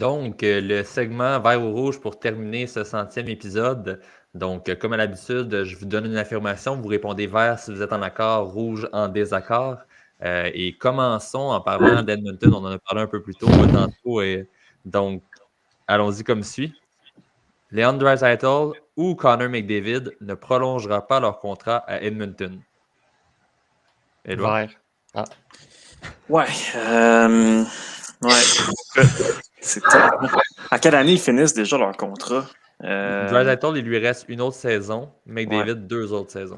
Donc, le segment vert ou rouge pour terminer ce 100e épisode. Donc, comme à l'habitude, je vous donne une affirmation, vous répondez vert si vous êtes en accord, rouge en désaccord. Et commençons en parlant d'Edmonton, on en a parlé un peu plus tôt tantôt. Donc, allons-y comme suit. Leon Draisaitl ou Connor McDavid ne prolongera pas leur contrat à Edmonton. Édouard? Vert. Ah. Ouais. C'est top. À quelle année ils finissent déjà leur contrat? Draisaitl, il lui reste une autre saison. McDavid, 2 autres saisons.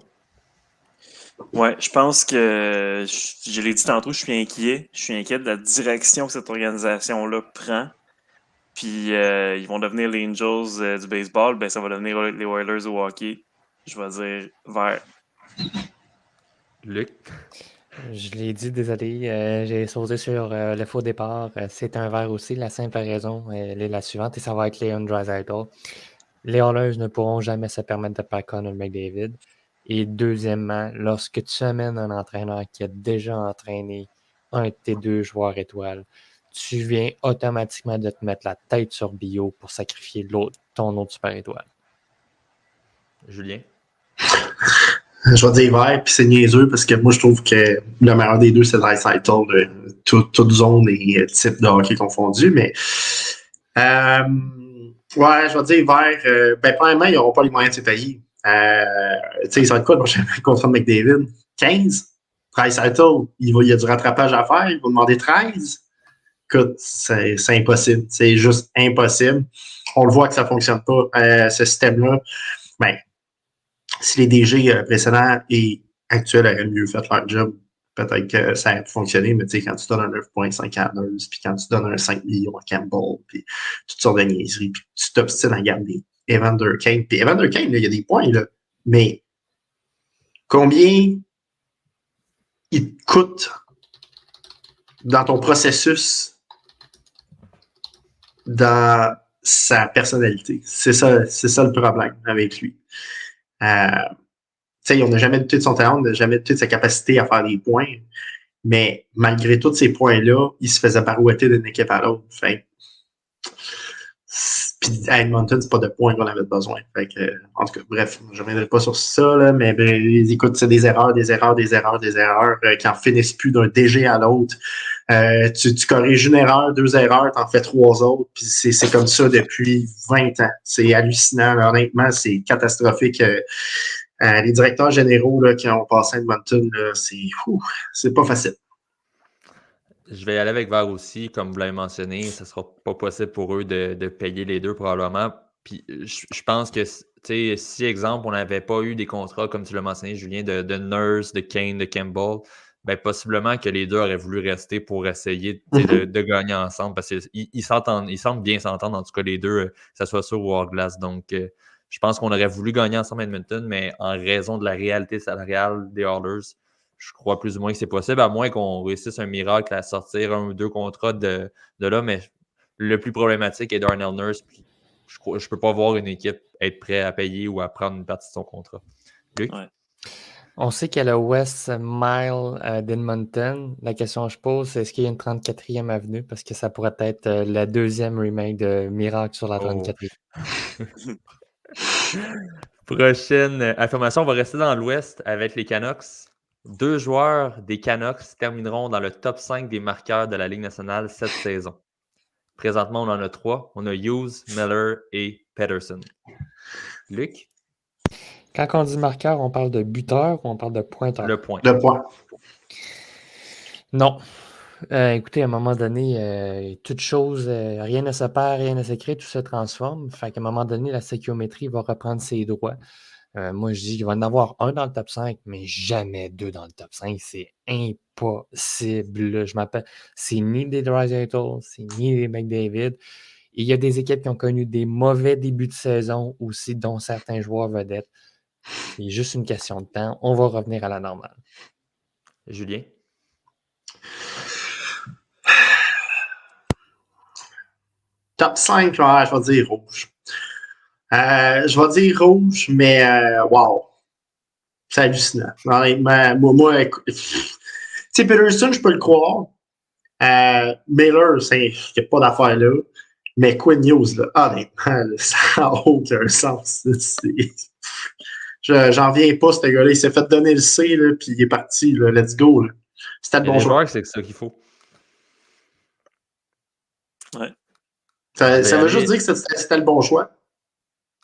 Ouais, je pense que, je l'ai dit tantôt, je suis inquiet. Je suis inquiet de la direction que cette organisation-là prend. Puis ils vont devenir les Angels du baseball. Ben, ça va devenir les Oilers au hockey. Je vais dire vert. Luc? Je l'ai dit, désolé, j'ai sauté sur le faux départ. C'est un vert aussi. La simple raison, elle est la suivante, et ça va être Leon Draisaitl. Les Oilers ne pourront jamais se permettre de perdre Connor McDavid. Et deuxièmement, lorsque tu amènes un entraîneur qui a déjà entraîné un de tes 2 joueurs étoiles, tu viens automatiquement de te mettre la tête sur Bio pour sacrifier ton autre super étoile. Julien? Je vais dire vert, puis c'est niaiseux parce que moi, je trouve que le meilleur des deux, c'est Draisaitl, toute zone et type de hockey confondu. Mais ouais, je vais dire vert. Premièrement, ils n'auront pas les moyens de se payer. Tu sais, ça va être quoi le prochain contrat de McDavid? 15? Draisaitl, il y a du rattrapage à faire, il va demander 13. Écoute, c'est impossible. C'est juste impossible. On le voit que ça ne fonctionne pas, ce système-là. Ben, si les DG précédents et actuels auraient mieux fait leur job, peut-être que ça aurait fonctionné, mais tu sais, quand tu donnes un 9,5 à Nurse, puis quand tu donnes un 5 millions à Campbell, puis toutes sortes de niaiseries, puis tu t'obstines à garder Evander Kane. Puis Evander Kane, il y a des points, là, mais combien il te coûte dans ton processus, dans sa personnalité? C'est ça le problème avec lui. On n'a jamais douté de son talent, on n'a jamais douté de sa capacité à faire des points. Mais malgré tous ces points-là, il se faisait barouetter d'une équipe à l'autre. Puis à Edmonton, c'est pas de points qu'on avait besoin. En tout cas, bref, je ne reviendrai pas sur ça, là, mais écoute, c'est des erreurs qui en finissent plus d'un DG à l'autre. Tu corriges une erreur, 2 erreurs, t'en fais 3 autres, puis c'est comme ça depuis 20 ans. C'est hallucinant, là, honnêtement, c'est catastrophique. Les directeurs généraux là, qui ont passé à Edmonton, là, c'est pas facile. Je vais aller avec vert aussi. Comme vous l'avez mentionné, ce ne sera pas possible pour eux de payer les deux probablement. Puis je pense que si, exemple, on n'avait pas eu des contrats, comme tu l'as mentionné, Julien, de Nurse, de Kane, de Campbell, ben possiblement que les deux auraient voulu rester pour essayer de gagner ensemble parce qu'ils semblent bien s'entendre, en tout cas les deux, que ce soit sur ou hors glace. Donc, je pense qu'on aurait voulu gagner ensemble à Edmonton, mais en raison de la réalité salariale des Oilers, je crois plus ou moins que c'est possible, à moins qu'on réussisse un miracle à sortir 1 ou 2 contrats de là. Mais le plus problématique est Darnell Nurse. Puis je ne peux pas voir une équipe être prête à payer ou à prendre une partie de son contrat. Luc? Ouais. On sait qu'il y a le West Mile d'Edmonton. La question que je pose, c'est est-ce qu'il y a une 34e avenue? Parce que ça pourrait être la 2e remake de Miracle sur la 34e. Prochaine affirmation, on va rester dans l'Ouest avec les Canucks. 2 joueurs des Canucks termineront dans le top 5 des marqueurs de la Ligue nationale cette saison. Présentement, on en a 3. On a Hughes, Miller et Pettersson. Luc? Quand on dit marqueur, on parle de buteur ou on parle de pointeur? Le point. Le point. Non. Écoutez, à un moment donné, toute chose, rien ne se perd, rien ne se crée, tout se transforme. Fait qu'à un moment donné, la sécuriométrie va reprendre ses droits. Moi, je dis qu'il va en avoir un dans le top 5, mais jamais 2 dans le top 5. C'est impossible. C'est ni des Draisaitl, c'est ni des McDavid. Et il y a des équipes qui ont connu des mauvais débuts de saison aussi, dont certains joueurs vedettes. C'est juste une question de temps. On va revenir à la normale. Julien? Top 5, ouais, je vais dire rouge. Je vais dire rouge, mais wow. C'est hallucinant. Honnêtement, moi tu sais, Pettersson, je peux le croire. Miller, il n'y a pas d'affaire là. Mais Quinn Hughes, là, honnêtement, là, ça n'a aucun sens. J'en viens pas, ce gars-là. Il s'est fait donner le C, là, puis il est parti. Là. Let's go. Là. C'était le Il y a bon des choix. joueurs, c'est ça qu'il faut. Ouais. Ça veut juste dire que c'était le bon choix.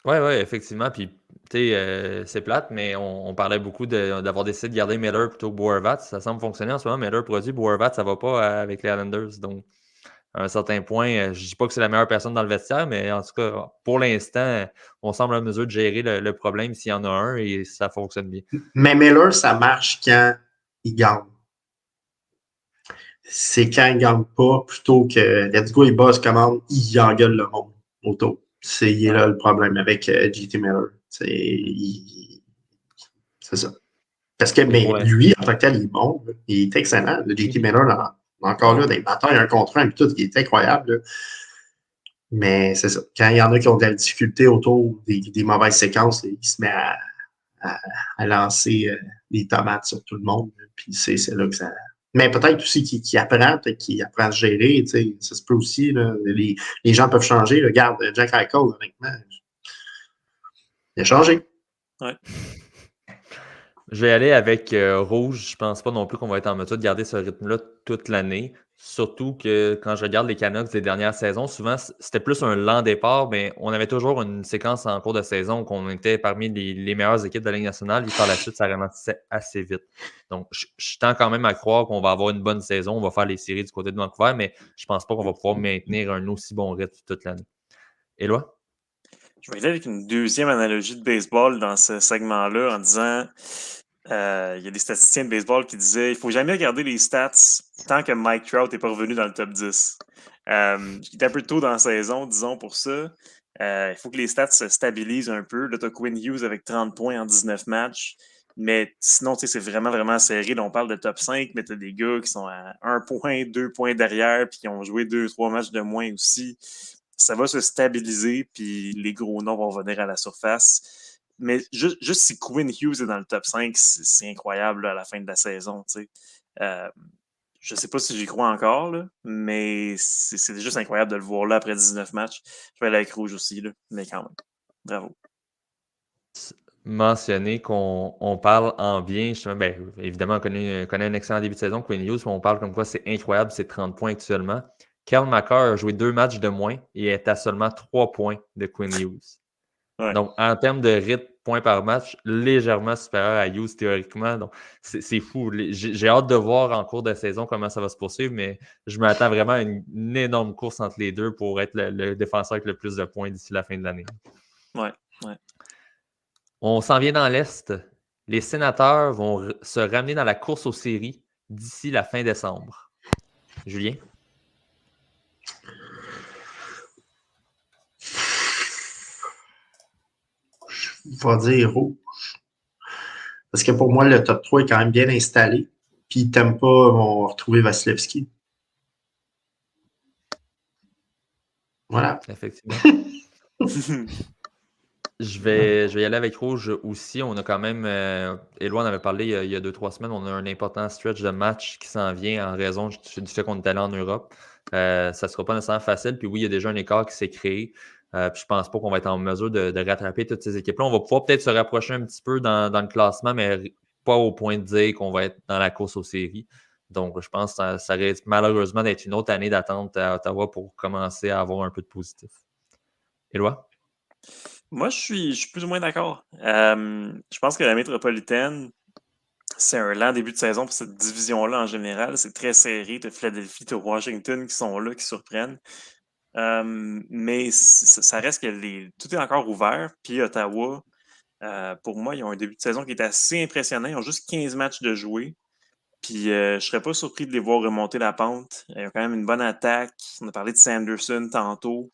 Oui, effectivement. Puis, tu sais, c'est plate, mais on parlait beaucoup d'avoir décidé de garder Miller plutôt que Boervat. Ça semble fonctionner en ce moment. Miller produit, Boervat, ça va pas avec les Islanders. Donc, à un certain point, je dis pas que c'est la meilleure personne dans le vestiaire, mais en tout cas, pour l'instant, on semble en mesure de gérer le problème s'il y en a un et ça fonctionne bien. Mais Miller, ça marche quand il gagne. C'est quand il ne gagne pas, plutôt que let's go, il bosse commande, il engueule le monde autour. Il est là le problème avec JT Miller. C'est ça. Parce que mais lui, en tant que tel, il est bon. Là. Il est excellent. Le JT Miller, encore là, des batailles, un contre un, tout, il est incroyable. Là. Mais c'est ça. Quand il y en a qui ont de la difficulté autour des mauvaises séquences, là, il se met à lancer des tomates sur tout le monde. Là. Puis c'est là que ça. Mais peut-être aussi qu'il apprend, à se gérer. Ça se peut aussi. Là. Les gens peuvent changer. Regarde, Jack Eichel, honnêtement, il a changé. Ouais. Je vais aller avec Rouge. Je pense pas non plus qu'on va être en mesure de garder ce rythme-là toute l'année. Surtout que quand je regarde les Canucks des dernières saisons, souvent c'était plus un lent départ, mais on avait toujours une séquence en cours de saison où on était parmi les meilleures équipes de la Ligue nationale. Et par la suite, ça ralentissait assez vite. Donc, je tends quand même à croire qu'on va avoir une bonne saison. On va faire les séries du côté de Vancouver, mais je pense pas qu'on va pouvoir maintenir un aussi bon rythme toute l'année. Éloi? Je vais aller avec une deuxième analogie de baseball dans ce segment-là en disant il y a des statisticiens de baseball qui disaient il ne faut jamais regarder les stats tant que Mike Trout n'est pas revenu dans le top 10. Il est un peu tôt dans la saison, disons, pour ça. Il faut que les stats se stabilisent un peu. Là, tu as Quinn Hughes avec 30 points en 19 matchs. Mais sinon, c'est vraiment, vraiment serré. Là, on parle de top 5, mais tu as des gars qui sont à 1 point, 2 points derrière, puis qui ont joué 2-3 matchs de moins aussi. Ça va se stabiliser, puis les gros noms vont venir à la surface. Mais juste si Quinn Hughes est dans le top 5, c'est incroyable là, à la fin de la saison. Je ne sais pas si j'y crois encore, là, mais c'est juste incroyable de le voir là après 19 matchs. Je vais aller avec Rouge aussi, là, mais quand même. Bravo. Mentionner qu'on parle en bien. Évidemment, on connaît un excellent début de saison, Quinn Hughes, mais on parle comme quoi c'est incroyable, c'est 30 points actuellement. Kyle McCarr a joué 2 matchs de moins et est à seulement 3 points de Quinn Hughes. Ouais. Donc, en termes de rythme, points par match, légèrement supérieur à Hughes théoriquement. Donc, c'est fou. J'ai hâte de voir en cours de saison comment ça va se poursuivre, mais je m'attends vraiment à une énorme course entre les deux pour être le défenseur avec le plus de points d'ici la fin de l'année. Ouais. On s'en vient dans l'Est. Les Sénateurs vont se ramener dans la course aux séries d'ici la fin décembre. Julien? Je vais dire Rouge. Parce que pour moi, le top 3 est quand même bien installé. Puis Tampa vont retrouver Vasilevski. Voilà. Effectivement. Je vais y aller avec Rouge aussi. On a quand même, Éloi en avait parlé il y a 2-3 semaines, on a un important stretch de match qui s'en vient en raison du fait qu'on est allé en Europe. Ça ne sera pas nécessairement facile. Puis oui, il y a déjà un écart qui s'est créé. Puis je pense pas qu'on va être en mesure de rattraper toutes ces équipes-là. On va pouvoir peut-être se rapprocher un petit peu dans le classement, mais pas au point de dire qu'on va être dans la course aux séries. Donc, je pense que ça risque malheureusement d'être une autre année d'attente à Ottawa pour commencer à avoir un peu de positif. Éloi? Moi, je suis plus ou moins d'accord. Je pense que la métropolitaine, c'est un lent début de saison pour cette division-là en général. C'est très serré. Tu as Philadelphie, tu as Washington qui sont là, qui surprennent. Mais ça reste que tout est encore ouvert. Puis Ottawa, pour moi, ils ont un début de saison qui est assez impressionnant. Ils ont juste 15 matchs de jouer. Puis je ne serais pas surpris de les voir remonter la pente. Ils ont quand même une bonne attaque. On a parlé de Sanderson tantôt.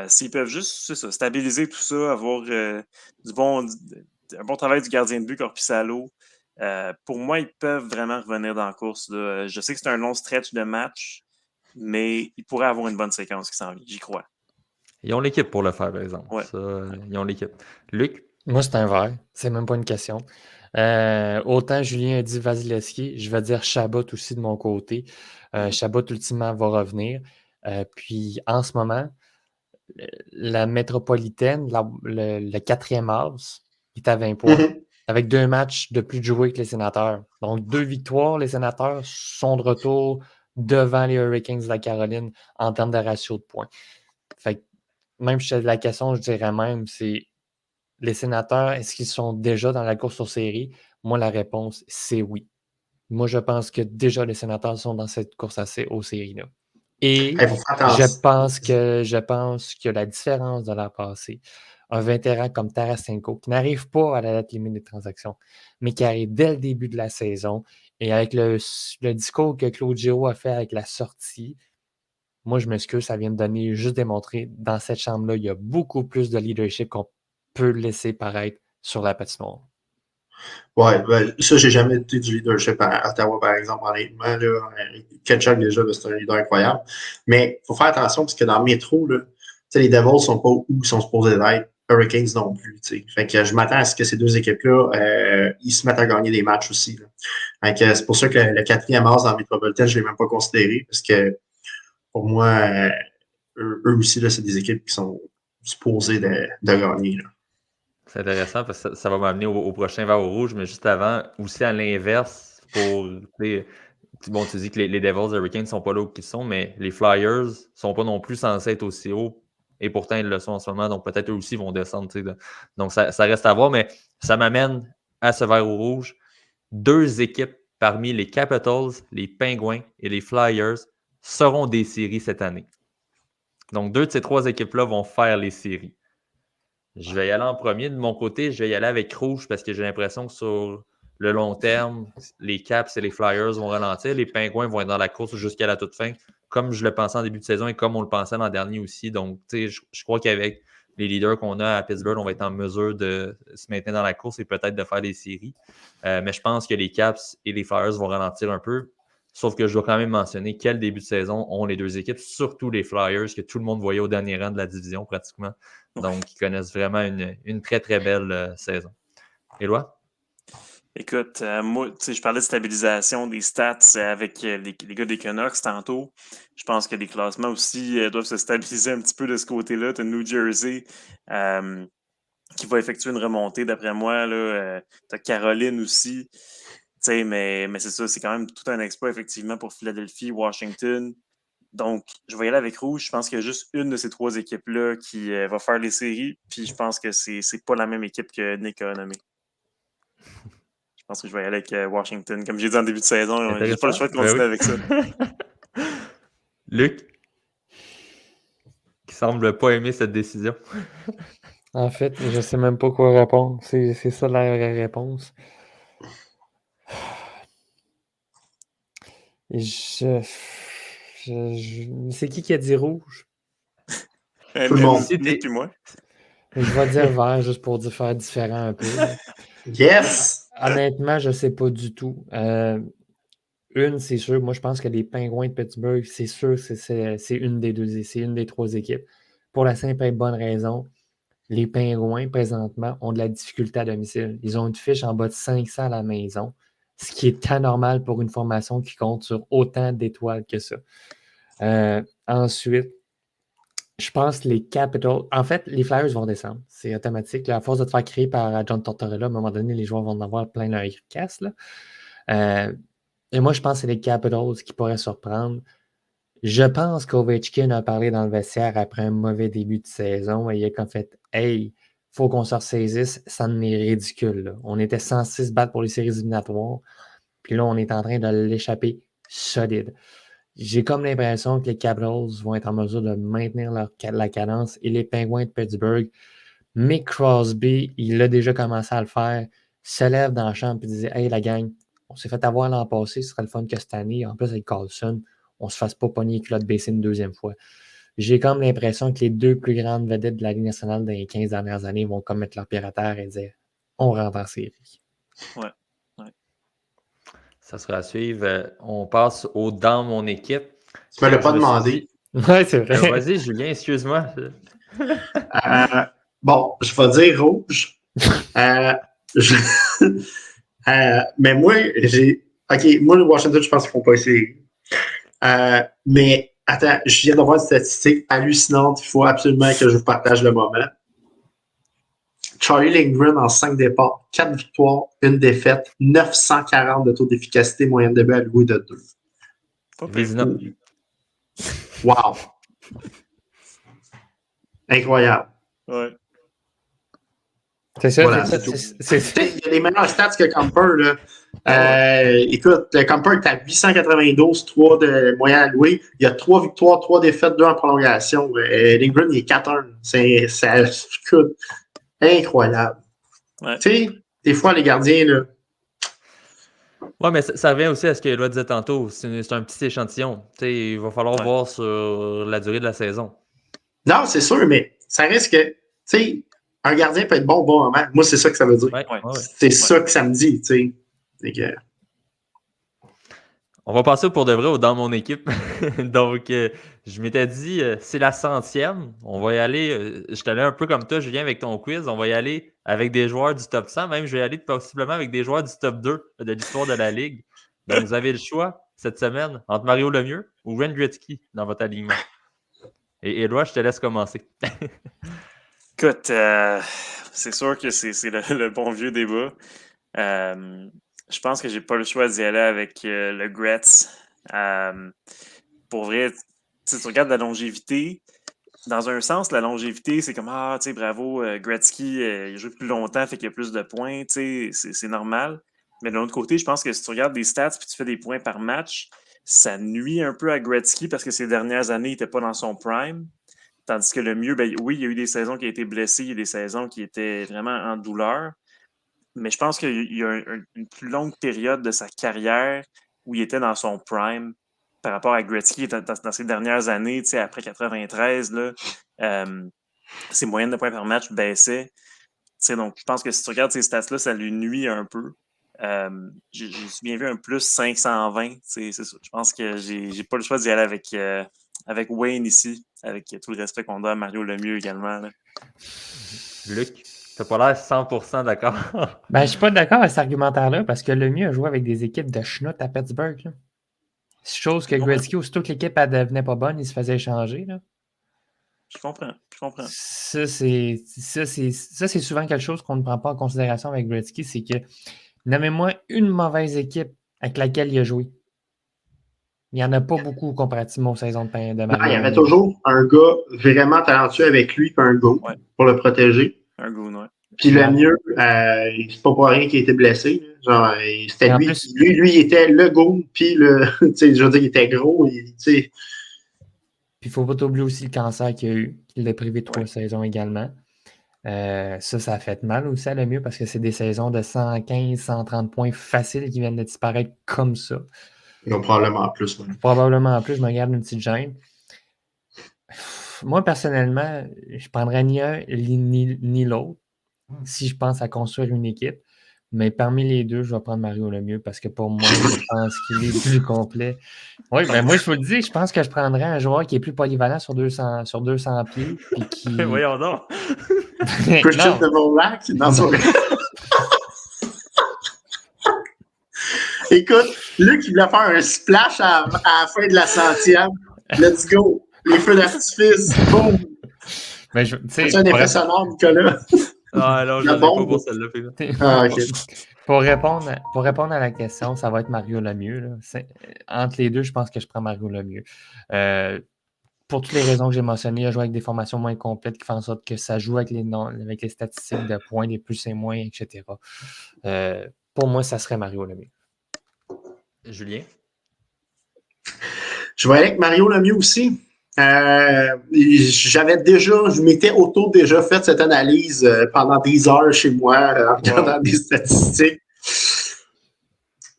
S'ils peuvent juste stabiliser tout ça, avoir un bon travail du gardien de but, Korpisalo, pour moi, ils peuvent vraiment revenir dans la course. Là. Je sais que c'est un long stretch de match, mais ils pourraient avoir une bonne séquence qui s'en vient. J'y crois. Ils ont l'équipe pour le faire, par exemple. Ouais. Ils ont l'équipe. Luc? Moi, c'est un vert. C'est même pas une question. Autant Julien a dit Vasilevski, je vais dire Chabot aussi de mon côté. Chabot, ultimement, va revenir. Puis, en ce moment, la métropolitaine, le 4e house, il est à 20 points. Avec 2 matchs de plus joués que les Sénateurs. Donc, 2 victoires, les Sénateurs sont de retour devant les Hurricanes de la Caroline en termes de ratio de points. Fait que, même si la question, je dirais même, c'est les Sénateurs, est-ce qu'ils sont déjà dans la course aux séries? Moi, la réponse, c'est oui. Moi, je pense que déjà les Sénateurs sont dans cette course aux séries-là. Et je pense que la différence de l'an passé, un vétéran comme Tarasenko, qui n'arrive pas à la date limite des transactions, mais qui arrive dès le début de la saison, et avec le discours que Claude Giroux a fait avec la sortie, moi, je m'excuse, ça vient de donner, juste démontrer, dans cette chambre-là, il y a beaucoup plus de leadership qu'on peut laisser paraître sur la patinoire. Ouais, ben, ça, j'ai jamais été du leadership à Ottawa, par exemple, honnêtement. Là, Ketchuk, déjà, c'est un leader incroyable. Mais il faut faire attention parce que dans le métro, là, les Devils sont pas où ils sont supposés être. Hurricanes non plus. T'sais. Fait que je m'attends à ce que ces deux équipes-là, ils se mettent à gagner des matchs aussi. Là. Fait que c'est pour ça que le 4e as dans le Metropolitan, je ne l'ai même pas considéré parce que pour moi, eux aussi, là, c'est des équipes qui sont supposées de gagner. Là. C'est intéressant parce que ça va m'amener au prochain vers au rouge, mais juste avant, aussi à l'inverse, bon, tu dis que les Devils et Hurricanes ne sont pas là où ils sont, mais les Flyers ne sont pas non plus censés être aussi hauts, et pourtant ils le sont en ce moment, donc peut-être eux aussi vont descendre. Donc ça reste à voir, mais ça m'amène à ce vert au rouge. 2 équipes parmi les Capitals, les Penguins et les Flyers seront des séries cette année. Donc 2 de ces 3 équipes-là vont faire les séries. Je vais y aller en premier. De mon côté, je vais y aller avec rouge parce que j'ai l'impression que sur le long terme, les Caps et les Flyers vont ralentir. Les Pingouins vont être dans la course jusqu'à la toute fin, comme je le pensais en début de saison et comme on le pensait l'an dernier aussi. Donc, je crois qu'avec les leaders qu'on a à Pittsburgh, on va être en mesure de se maintenir dans la course et peut-être de faire des séries. Mais je pense que les Caps et les Flyers vont ralentir un peu. Sauf que je dois quand même mentionner quel début de saison ont les 2 équipes, surtout les Flyers, que tout le monde voyait au dernier rang de la division pratiquement. Donc, ils connaissent vraiment une très, très belle saison. Éloi? Écoute, moi, je parlais de stabilisation des stats avec les gars des Canucks tantôt. Je pense que les classements aussi doivent se stabiliser un petit peu de ce côté-là. Tu as New Jersey qui va effectuer une remontée, d'après moi. Tu as Caroline aussi. Mais c'est ça, c'est quand même tout un exploit, effectivement, pour Philadelphie, Washington. Donc, je vais y aller avec rouge. Je pense qu'il y a juste une de ces 3 équipes-là qui va faire les séries. Puis je pense que c'est pas la même équipe que Nick a nommée. Je pense que je vais y aller avec Washington. Comme j'ai dit en début de saison, j'ai pas le choix de continuer avec ça. Luc? Qui semble pas aimer cette décision. En fait, je sais même pas quoi répondre. C'est ça la réponse. C'est qui a dit rouge? Tout le monde. Nick et moi. Je vais dire vert juste pour faire différent un peu. Yes! Honnêtement, je sais pas du tout. C'est sûr, moi je pense que les Pingouins de Pittsburgh, c'est sûr, c'est une des 2, c'est une des 3 équipes. Pour la simple et bonne raison, les Pingouins, présentement, ont de la difficulté à domicile. Ils ont une fiche en bas de 500 à la maison, ce qui est anormal pour une formation qui compte sur autant d'étoiles que ça. Ensuite, je pense que les Capitals... En fait, les Flyers vont descendre. C'est automatique. Là, à force de te faire créer par John Tortorella, à un moment donné, les joueurs vont en avoir plein leur casse. Et moi, je pense que c'est les Capitals qui pourraient surprendre. Je pense qu'Ovechkin a parlé dans le vestiaire après un mauvais début de saison et il a comme fait « Hey, faut qu'on se ressaisisse, ça en est ridicule. Là. On était 106 battre pour les séries éliminatoires, puis là, on est en train de l'échapper solide. » J'ai comme l'impression que les Capitals vont être en mesure de maintenir la cadence et les Penguins de Pittsburgh. Mick Crosby, il a déjà commencé à le faire, se lève dans la chambre et disait « Hey, la gang, on s'est fait avoir l'an passé, ce serait le fun que cette année, en plus avec Carlson, on ne se fasse pas pogner les culottes baissées une 2e fois. » J'ai comme l'impression que les 2 plus grandes vedettes de la Ligue nationale dans les 15 dernières années vont comme mettre leur pied à terre et dire « On rentre en série. » Ouais. Ça sera à suivre. On passe dans mon équipe. Tu ne me l'as pas demandé. Ouais, c'est vrai. Vas-y, Julien, excuse-moi. Bon, je vais dire rouge. Mais moi, OK, moi, le Washington, je pense qu'ils ne font pas essayer. Mais Attends, je viens de voir une statistique hallucinante. Il faut absolument que je vous partage le moment. Charlie Lindgren en 5 départs, 4 victoires, 1 défaite, 940 de taux d'efficacité, moyenne de but alloué de 2. Vézina. Wow! Incroyable. Ouais. C'est ça, Voilà, c'est c'est ça. C'est Il y a des meilleurs stats que Comper. Là. Écoute, le Comper est à 892, 3 de moyenne allouée. Il y a 3 victoires, 3 défaites, 2 en prolongation. Lindgren, il est 4-1. C'est écoute, incroyable. Ouais. Tu sais, des fois, les gardiens, là. Ouais, mais ça revient aussi à ce que Eloi disait tantôt. C'est un petit échantillon. T'sais, il va falloir voir sur la durée de la saison. Non, c'est sûr, mais ça reste que, tu sais, un gardien peut être bon au bon moment. Moi, c'est ça que ça veut dire. Ouais. C'est ça que ça me dit, tu sais. Que... On va passer pour de vrai dans mon équipe. Donc, je m'étais dit, c'est la 100e. On va y aller. Je suis allé un peu comme toi, Julien, avec ton quiz. On va y aller avec des joueurs du top 100. Même, je vais y aller possiblement avec des joueurs du top 2 de l'histoire de la Ligue. Donc, vous avez le choix cette semaine entre Mario Lemieux ou Wayne Gretzky dans votre alignement. Et Éloi, je te laisse commencer. Écoute, c'est sûr que c'est le bon vieux débat. Je pense que j'ai pas le choix d'y aller avec le Gretz. Pour vrai, si tu regardes la longévité, dans un sens, la longévité, c'est comme ah, tu sais, bravo, Gretzky, il joue plus longtemps, fait qu'il y a plus de points, tu sais, c'est normal. Mais de l'autre côté, je pense que si tu regardes des stats puis tu fais des points par match, ça nuit un peu à Gretzky parce que ces dernières années, il n'était pas dans son prime. Tandis que le mieux, ben oui, il y a eu des saisons qui a été blessé, il y a des saisons qui étaient vraiment en douleur. Mais je pense qu'il y a une plus longue période de sa carrière où il était dans son prime par rapport à Gretzky dans ses dernières années, après 93, là, ses moyennes de points par match baissaient. Donc, je pense que si tu regardes ces stats-là, ça lui nuit un peu. J'ai bien vu un plus 520. C'est ça. Je pense que j'ai pas le choix d'y aller avec Wayne ici, avec tout le respect qu'on doit à Mario Lemieux également. Là. Luc, t'as pas l'air 100% d'accord. Ben, je suis pas d'accord avec cet argumentaire-là parce que Lemieux a joué avec des équipes de schnout à Pittsburgh. Là. Chose que Gretzky, aussitôt que l'équipe ne devenait pas bonne, il se faisait échanger. Là. Je comprends. Ça, c'est souvent quelque chose qu'on ne prend pas en considération avec Gretzky, c'est que nommez-moi une mauvaise équipe avec laquelle il a joué. Il n'y en a pas beaucoup comparativement aux saisons de Mario. Non, il y avait toujours un gars vraiment talentueux avec lui, puis un goon pour le protéger. Un goon, ouais. Puis le mieux, c'est pas pour rien qu'il a été blessé. Genre, c'était lui, plus, lui, il était le goon, puis je veux dire, il était gros. Puis il ne faut pas oublier aussi le cancer qu'il a eu, qu'il l'a privé de 3 saisons également. Ça a fait mal aussi à Lemieux parce que c'est des saisons de 115, 130 points faciles qui viennent de disparaître comme ça. Ils ont probablement plus. Ouais. Probablement plus, je me garde une petite gêne. Moi, personnellement, je prendrais ni un ni l'autre si je pense à construire une équipe. Mais parmi les deux, je vais prendre Mario Lemieux parce que pour moi, je pense qu'il est plus complet. Oui, mais moi, je vous le dis, je pense que je prendrais un joueur qui est plus polyvalent sur 200 pieds. Puis qui... Voyons donc. Christian Dvorak? Non, Écoute, Luc, il voulait faire un splash à la fin de la 100e. Let's go! Les feux d'artifice, boum! C'est un impressionnant, Nicolas. Ah non, je n'en ai pas pour celle-là. Ah, okay. Pour répondre à la question, ça va être Mario Lemieux. Là. Entre les deux, je pense que je prends Mario Lemieux. Pour toutes les raisons que j'ai mentionnées, il a joué avec des formations moins complètes qui font en sorte que ça joue avec les statistiques de points, les plus et moins, etc. Pour moi, ça serait Mario Lemieux. Julien? Je vais aller avec Mario Lemieux aussi. Je m'étais déjà fait cette analyse pendant des heures chez moi en regardant des statistiques.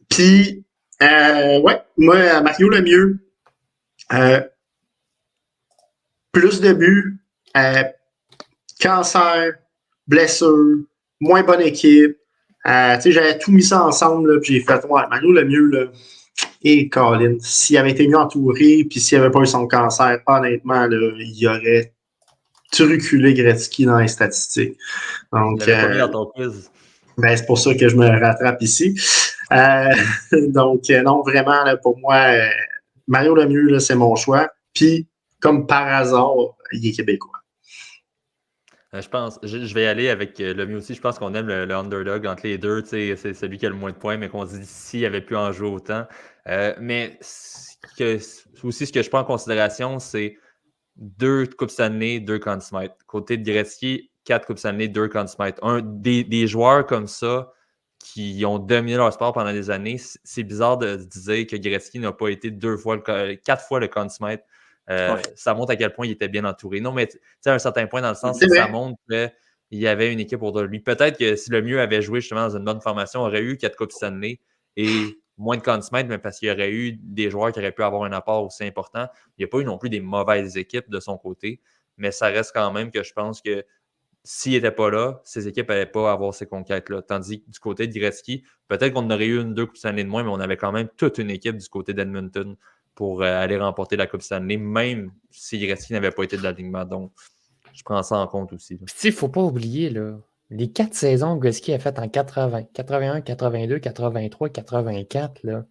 Puis, moi, Mario Lemieux, plus de buts, cancer, blessure, moins bonne équipe. J'avais tout mis ça ensemble, puis j'ai fait, Mario Lemieux, là. Et Colin, s'il avait été mieux entouré, puis s'il n'avait pas eu son cancer, honnêtement, là, il aurait truculé Gretzky dans les statistiques. Donc, pas mis dans ton quiz. Ben, c'est pour ça que je me rattrape ici. Donc, non, vraiment, là, pour moi, Mario Lemieux, là, c'est mon choix. Puis, comme par hasard, il est québécois. Je vais y aller avec le mieux aussi. Je pense qu'on aime le underdog entre les deux. C'est celui qui a le moins de points, mais qu'on se dit s'il n'y avait pu en jouer autant. Mais aussi, ce que je prends en considération, c'est 2 Coupes Stanley, 2 Conn Smythe. Côté de Gretzky, 4 Coupes Stanley, 2 Conn Smythe. Des joueurs comme ça qui ont dominé leur sport pendant des années, c'est bizarre de se dire que Gretzky n'a pas été 4 fois le Conn Smythe. Ça montre à quel point il était bien entouré. Non, mais à un certain point, dans le sens, ça montre qu'il y avait une équipe autour de lui. Peut-être que si le mieux avait joué justement dans une bonne formation, aurait eu 4 Coupes Stanley et moins de Conn Smythe, mais parce qu'il y aurait eu des joueurs qui auraient pu avoir un apport aussi important. Il n'y a pas eu non plus des mauvaises équipes de son côté, mais ça reste quand même que je pense que s'il n'était pas là, ces équipes n'allaient pas avoir ces conquêtes-là. Tandis que du côté de Gretzky, peut-être qu'on aurait eu 2 Coupes Stanley de moins, mais on avait quand même toute une équipe du côté d'Edmonton pour aller remporter la Coupe Stanley, même si Gretzky n'avait pas été de l'alignement. Donc, je prends ça en compte aussi. Puis, il ne faut pas oublier, là, les 4 saisons que Gretzky a faites en 80, 81, 82, 83, 84, là,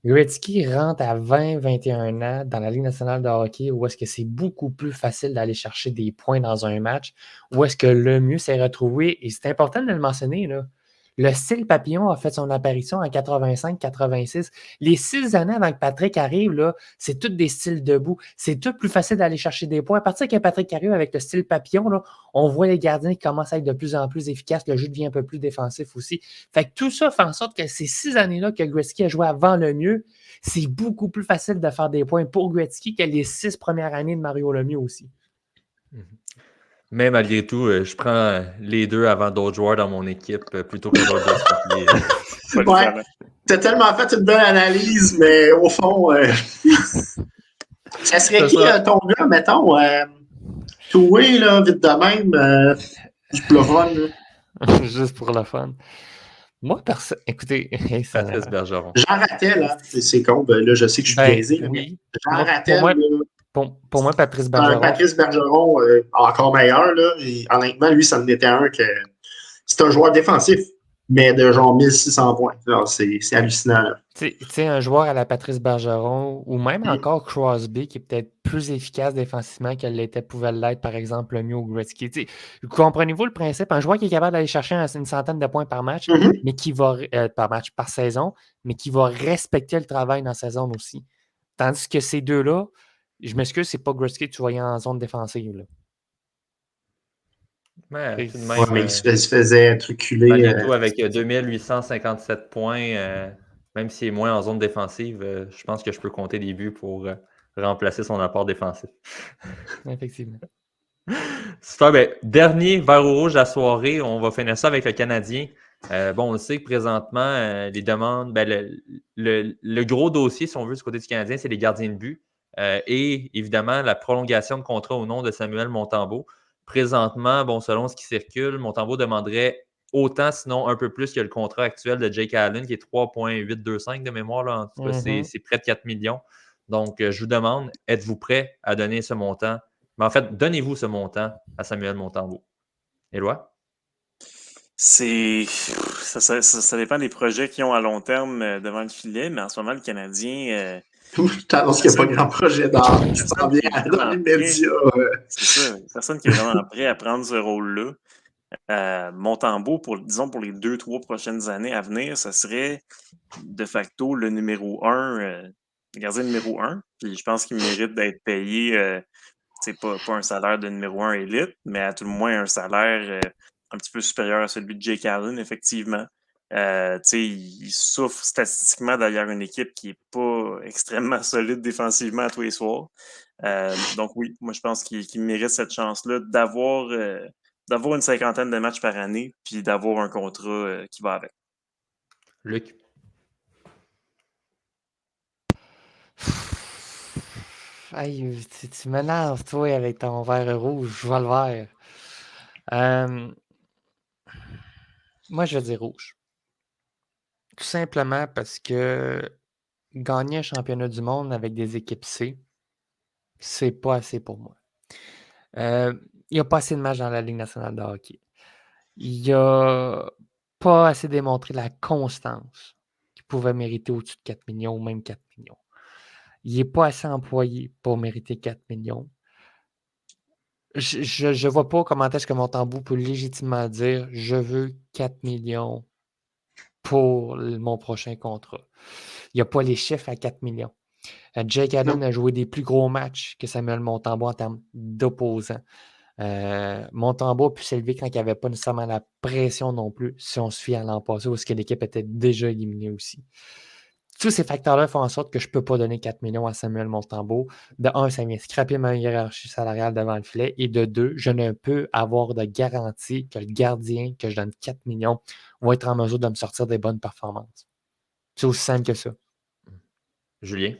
Gretzky rentre à 20, 21 ans dans la Ligue nationale de hockey où est-ce que c'est beaucoup plus facile d'aller chercher des points dans un match, où est-ce que le mieux s'est retrouvé, et c'est important de le mentionner, là, le style papillon a fait son apparition en 85-86. Les 6 années avant que Patrick arrive, là, c'est tous des styles debout. C'est tout plus facile d'aller chercher des points. À partir que Patrick arrive avec le style papillon, là, on voit les gardiens qui commencent à être de plus en plus efficaces. Le jeu devient un peu plus défensif aussi. Fait que tout ça fait en sorte que ces 6 années-là que Gretzky a joué avant le mieux, c'est beaucoup plus facile de faire des points pour Gretzky que les 6 premières années de Mario Lemieux aussi. Mais malgré tout, je prends les deux avant d'autres joueurs dans mon équipe plutôt que d'autres. Ouais, t'as tellement fait une bonne analyse, mais au fond, ça serait qui ton gars, mettons, Toué, là, vite de même, juste pour le fun. Là. Juste pour le fun. Moi, écoutez, Patrice Bergeron. Jean Rattel, hein, c'est con, là, je sais que je suis biaisé, oui. Jean Rattel, pour moi, Patrice Bergeron. Patrice Bergeron, encore meilleur, là, et honnêtement, lui, ça en était un que c'est un joueur défensif, mais de genre 1600 points. C'est hallucinant. Tu sais, un joueur à la Patrice Bergeron, ou même encore Crosby, qui est peut-être plus efficace défensivement qu'elle pouvait l'être, par exemple, le mieux au Gretzky. Comprenez-vous le principe? Un joueur qui est capable d'aller chercher une centaine de points par match, mais qui va par saison, mais qui va respecter le travail dans sa zone aussi. Tandis que ces deux-là, je m'excuse, c'est pas Gretzky que tu voyais en zone défensive. Là. Mais il se faisait truculer. Malgré tout, avec 2857 points, même s'il est moins en zone défensive, je pense que je peux compter des buts pour remplacer son apport défensif. Effectivement. Super. Ben, dernier vert au rouge de la soirée, on va finir ça avec le Canadien. On le sait que présentement, les demandes, le gros dossier, si on veut, du côté du Canadien, c'est les gardiens de but. Et évidemment, la prolongation de contrat au nom de Samuel Montembeault. Présentement, selon ce qui circule, Montembeault demanderait autant, sinon un peu plus que le contrat actuel de Jake Allen, qui est 3,825 de mémoire. Là. En tout cas, c'est près de 4 millions. Donc, je vous demande, êtes-vous prêt à donner ce montant? Mais en fait, donnez-vous ce montant à Samuel Montembeault. Éloi? Ça dépend des projets qu'ils ont à long terme devant le filet, mais en ce moment, le Canadien... T'annonces qu'il n'y a pas grand projet d'art. Ça vient dans les médias. C'est ça. Personne qui est vraiment prêt à prendre ce rôle-là. Montembeault, pour les 2-3 prochaines années à venir, ça serait de facto le numéro 1, le gardien numéro 1. Puis je pense qu'il mérite d'être payé, pas un salaire de numéro 1 élite, mais à tout le moins un salaire un petit peu supérieur à celui de Jake Allen, effectivement. Il souffre statistiquement derrière une équipe qui n'est pas extrêmement solide défensivement à tous les soirs. Donc oui, moi je pense qu'il mérite cette chance-là d'avoir une 50aine de matchs par année puis d'avoir un contrat qui va avec. Luc? Hey, tu m'énerves, toi, avec ton vert rouge. Je vois le vert. Moi, je vais dire rouge. Tout simplement parce que gagner un championnat du monde avec des équipes C, c'est pas assez pour moi. Il n'y a pas assez de matchs dans la Ligue nationale de hockey. Il n'y a pas assez démontré la constance qui pouvait mériter au-dessus de 4 millions ou même 4 millions. il n'est pas assez employé pour mériter 4 millions. Je ne vois pas comment est-ce que Montembeault peut légitimement dire « Je veux 4 millions pour mon prochain contrat ». Il n'y a pas les chiffres à 4 millions. Jake Allen a joué des plus gros matchs que Samuel Montembeault en termes d'opposants. Montembeault a pu s'élever quand il n'y avait pas nécessairement la pression non plus, si on se fie à l'an passé, où l'équipe était déjà éliminée aussi. Tous ces facteurs-là font en sorte que je ne peux pas donner 4 millions à Samuel Montembeault. De un, ça vient scraper ma hiérarchie salariale devant le filet. Et de deux, je ne peux avoir de garantie que le gardien que je donne 4 millions va être en mesure de me sortir des bonnes performances. C'est aussi simple que ça. Julien?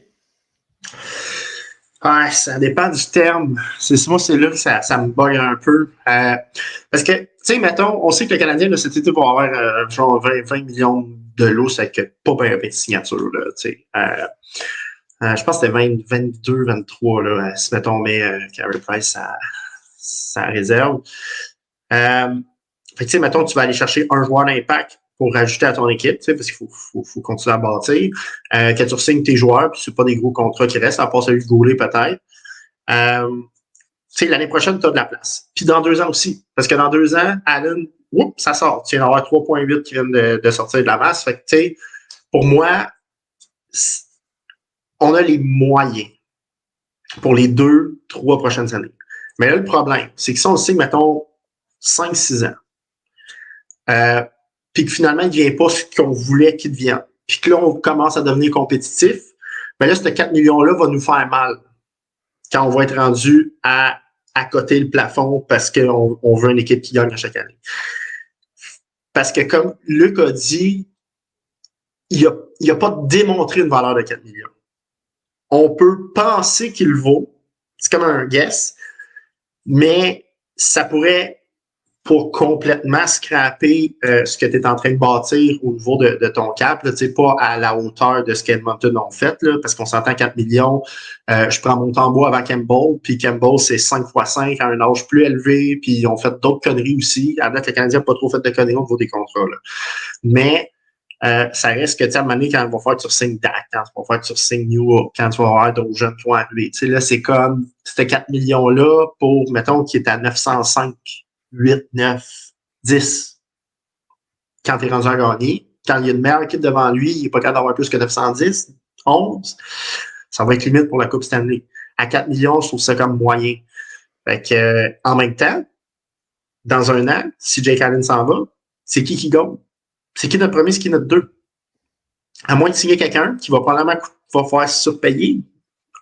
Ouais, ça dépend du terme. Moi, c'est là que ça me bug un peu. Parce que, tu sais, mettons, on sait que le Canadien, là, cet été, va avoir genre 20 millions de lots avec pas bien de signatures. Là, je pense que c'était 22, 23, là, si mettons, on met Carey Price sa réserve. Fait que, tu sais, mettons, tu vas aller chercher un joueur d'impact pour rajouter à ton équipe, parce qu'il faut continuer à bâtir. Que tu re-signes tes joueurs, puis c'est pas des gros contrats qui restent, à part celui de Goulet peut-être. L'année prochaine, tu as de la place. Puis dans 2 ans aussi. Parce que dans 2 ans, Allen, ça sort. Tu viens d'avoir 3,8 qui viennent de sortir de la masse. Fait que, tu sais, pour moi, on a les moyens pour les 2-3 prochaines années. Mais là, le problème, c'est que si on signe, mettons, 5-6 ans, puis que finalement, il ne devient pas ce qu'on voulait qu'il devienne, puis que là, on commence à devenir compétitif, bien là, ce 4 millions-là va nous faire mal quand on va être rendu à côté le plafond parce qu'on veut une équipe qui gagne à chaque année. Parce que comme Luc a dit, il n'a pas démontré une valeur de 4 millions. On peut penser qu'il vaut, c'est comme un guess, mais ça pourrait pour complètement scraper ce que tu es en train de bâtir au niveau de ton cap, là, pas à la hauteur de ce qu'Edmonton ont fait, là, parce qu'on s'entend 4 millions. Je prends Montembeault avant Campbell, puis Campbell, c'est 5x5 à un âge plus élevé, puis ils ont fait d'autres conneries aussi. À date, les Canadiens n'ont pas trop fait de conneries au niveau des contrats. Là. Mais ça reste que, tu sais, à un moment donné, quand il va falloir que tu signes Dak, quand il va falloir que tu signes Newhook, quand tu vas avoir d'autres jeunes qui vont arriver. Tu sais, là, c'est comme, c'était 4 millions-là pour, mettons, qui est à 905. 8, 9, 10. Quand tu es rendu à gagner, quand il y a une meilleure équipe devant lui, il n'est pas capable d'avoir plus que 910, 11, ça va être limite pour la Coupe Stanley. À 4 millions, je trouve ça comme moyen. Fait que, en même temps, dans 1 an, si Jake Allen s'en va, c'est qui gagne? C'est qui notre premier, c'est qui notre 2? À moins de signer quelqu'un qui va probablement faire surpayer,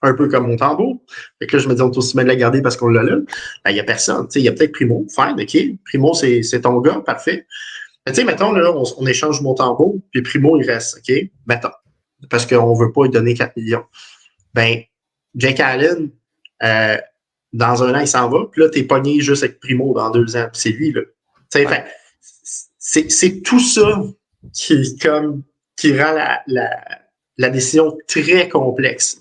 un peu comme Montembeault. Fait que là, je me dis, on est aussi bien de la garder parce qu'on l'a là. Ben, il n'y a personne. Il y a peut-être Primo. Fine, OK. Primo, c'est ton gars. Parfait. Tu sais, mettons, là, on échange Montembeault, puis Primo, il reste. OK? Mettons. Parce qu'on ne veut pas lui donner 4 millions. Ben, Jake Allen, dans 1 an, il s'en va. Puis là, tu es pogné juste avec Primo dans 2 ans. Puis c'est lui, là. Tu sais, c'est tout ça qui rend la décision très complexe.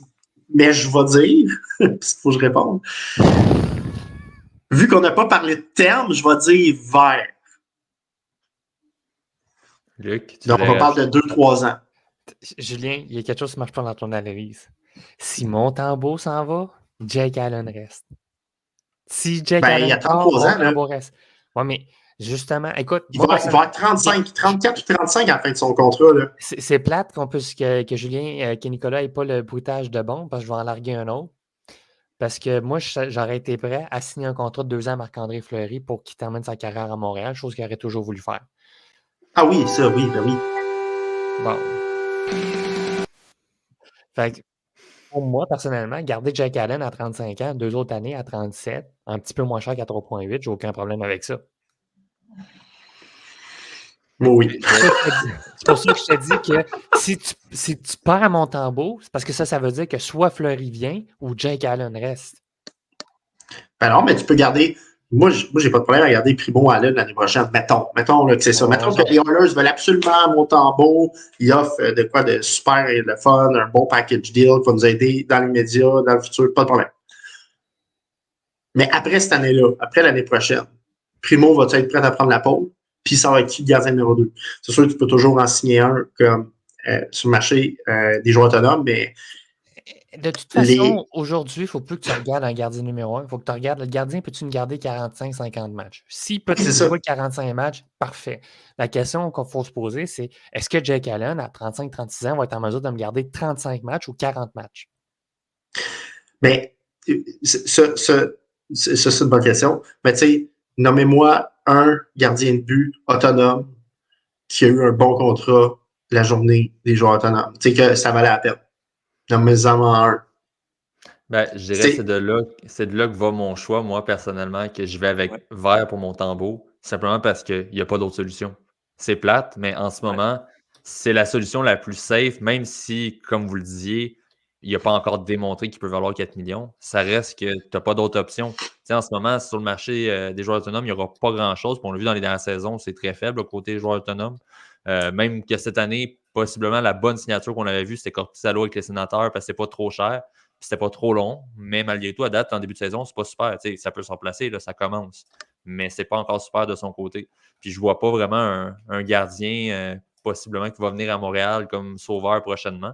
Mais je vais dire, parce qu'il faut que je réponde, vu qu'on n'a pas parlé de terme, je vais dire vert. Luc, donc, on parle de 2-3 ans. Julien, il y a quelque chose qui ne marche pas dans ton analyse. Si Montembeault s'en va, Jake Allen reste. Si Jake Allen il y a 33 ans, Montembeault reste. Oui, mais justement, écoute. Il va être 34 ou 35 à la fin de son contrat. Là. C'est plate que Julien, que Nicolas n'ait pas le bruitage de bon, parce que je vais en larguer un autre. Parce que moi, j'aurais été prêt à signer un contrat de 2 ans à Marc-André Fleury pour qu'il termine sa carrière à Montréal, chose qu'il aurait toujours voulu faire. Ah oui, ça, oui, ben oui. Bon. Fait que, pour moi, personnellement, garder Jake Allen à 35 ans, 2 autres années à 37, un petit peu moins cher qu'à 3,8, j'ai aucun problème avec ça. Oui. C'est pour ça que je te dis que si tu perds à Montembeault, c'est parce que ça veut dire que soit Fleury vient ou Jake Allen reste. Ben non, mais tu peux garder. Moi, j'ai pas de problème à garder Primo Allen l'année prochaine. Mettons là, que c'est ça. Mettons que les Oilers veulent absolument Montembeault. Ils offrent de quoi de super et de fun, un bon package deal qui va nous aider dans les médias, dans le futur. Pas de problème. Mais après cette année-là, après l'année prochaine, Primo va être prêt à prendre la pole? Puis ça va être qui le gardien numéro 2? C'est sûr que tu peux toujours en signer un comme sur le marché des joueurs autonomes, mais De toute façon, aujourd'hui, il ne faut plus que tu regardes un gardien numéro 1. Il faut que tu regardes le gardien, peux-tu me garder 45-50 matchs? Si peut C'est ça. jouer 45 matchs, parfait. La question qu'il faut se poser, c'est est-ce que Jake Allen, à 35-36 ans, va être en mesure de me garder 35 matchs ou 40 matchs? Mais ça, c'est une bonne question. Mais tu sais, nommez-moi un gardien de but autonome qui a eu un bon contrat la journée des joueurs autonomes. Tu sais que ça valait la peine. Nommez-en un. Ben, je dirais que c'est de là que va mon choix, moi, personnellement, que je vais avec Vert pour Montembeault, simplement parce qu'il n'y a pas d'autre solution. C'est plate, mais en ce moment, c'est la solution la plus safe, même si, comme vous le disiez, il n'a pas encore démontré qu'il peut valoir 4 millions. Ça reste que tu n'as pas d'autre option. Tu sais, en ce moment, sur le marché des joueurs autonomes, il n'y aura pas grand-chose. On l'a vu dans les dernières saisons, c'est très faible côté joueurs autonomes. Même que cette année, possiblement, la bonne signature qu'on avait vue, c'était Cortisalo avec les Sénateurs parce que c'est pas trop cher. C'était pas trop long, mais malgré tout, à date, en début de saison, c'est pas super. T'sais, ça peut se remplacer, là, ça commence. Mais c'est pas encore super de son côté. Puis je vois pas vraiment un gardien possiblement qui va venir à Montréal comme sauveur prochainement.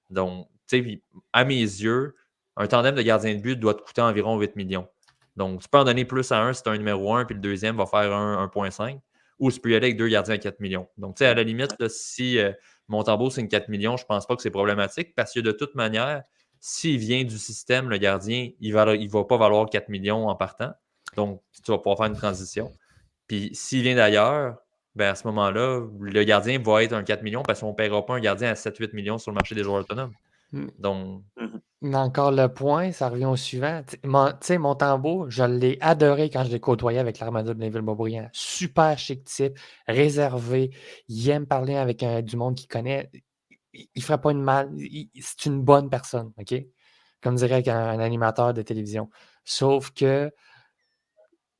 Donc, tu sais, à mes yeux, un tandem de gardien de but doit te coûter environ 8 millions. Donc, tu peux en donner plus à un si tu as un numéro 1 puis le deuxième va faire 1,5. Ou tu peux y aller avec deux gardiens à 4 millions. Donc, tu sais, à la limite, là, si Montembeault signe 4 millions, je pense pas que c'est problématique parce que de toute manière, s'il vient du système, le gardien, il ne va pas valoir 4 millions en partant. Donc, tu vas pouvoir faire une transition. Puis, s'il vient d'ailleurs, ben à ce moment-là, le gardien va être un 4 millions parce qu'on ne paiera pas un gardien à 7-8 millions sur le marché des joueurs autonomes. Donc, Mais encore le point, ça revient au suivant. Tu sais, Montembeault, je l'ai adoré quand je l'ai côtoyé avec l'Armada de Blainville-Boisbriand. Super chic type, réservé. Il aime parler avec du monde qu'il connaît. Il ne ferait pas une mal. C'est une bonne personne, OK? Comme dirait un animateur de télévision. Sauf que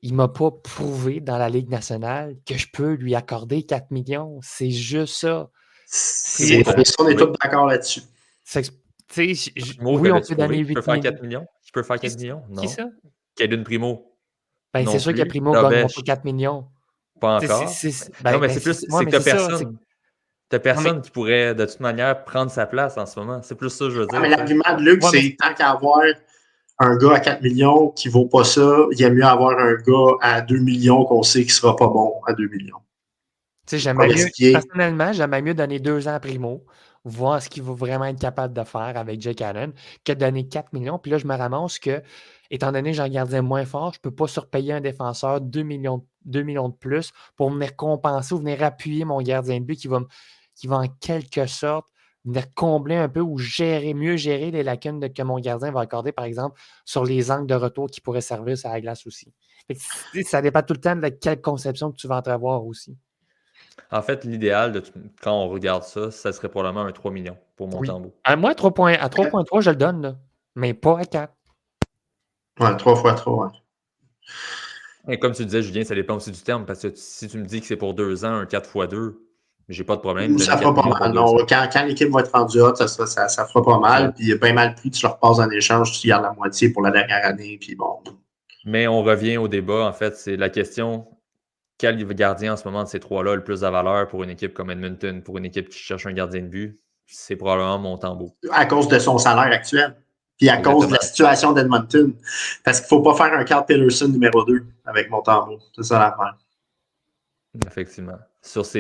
il ne m'a pas prouvé dans la Ligue nationale que je peux lui accorder 4 millions. C'est juste ça. On est tous d'accord là-dessus. Oui, on peut donner 8 millions. Faire 4 millions? Qui peut faire 4 millions? Non. Qui ça? Caden Primo. Ben, c'est sûr que Primo ne gagnera pas 4 millions. Pas encore. Non, mais c'est plus, c'est que tu n'as personne qui pourrait, de toute manière, prendre sa place en ce moment. C'est plus ça, je veux dire. Mais l'argument de Luc, c'est tant qu'à avoir un gars à 4 millions qui ne vaut pas ça, il y a mieux avoir un gars à 2 millions qu'on sait qu'il ne sera pas bon à 2 millions. Personnellement, j'aimerais mieux donner 2 ans à Primo, voir ce qu'il va vraiment être capable de faire avec Jake Allen, que de donner 4 millions. Puis là, je me ramasse que, étant donné que j'ai un gardien moins fort, je ne peux pas surpayer un défenseur 2 millions de plus pour venir compenser ou venir appuyer mon gardien de but qui va en quelque sorte venir combler un peu ou mieux gérer les lacunes que mon gardien va accorder, par exemple, sur les angles de retour qui pourraient servir sur la glace aussi. Ça dépend tout le temps de quelle conception que tu vas entrevoir aussi. En fait, l'idéal, quand on regarde ça, ça serait probablement un 3 millions pour Montembeault. À moi, à 3.3, je le donne, là, mais pas à 4. Ouais, 3 fois 3. Ouais. Et comme tu disais, Julien, ça dépend aussi du terme, parce que si tu me dis que c'est pour 2 ans, un 4 x 2, j'ai pas de problème. Ça fera pas mal. Non, quand l'équipe va être rendue haute, ça fera pas mal. Puis bien mal pris, tu leur passes en échange, tu gardes la moitié pour la dernière année. Puis bon. Mais on revient au débat, en fait, c'est la question. Quel gardien en ce moment de ces trois-là a le plus de valeur pour une équipe comme Edmonton, pour une équipe qui cherche un gardien de but? C'est probablement Montembeault. À cause de son salaire actuel. Puis à cause de la situation d'Edmonton. Parce qu'il ne faut pas faire un Carl Peterson numéro 2 avec Montembeault. C'est ça l'affaire. Effectivement. Sur ces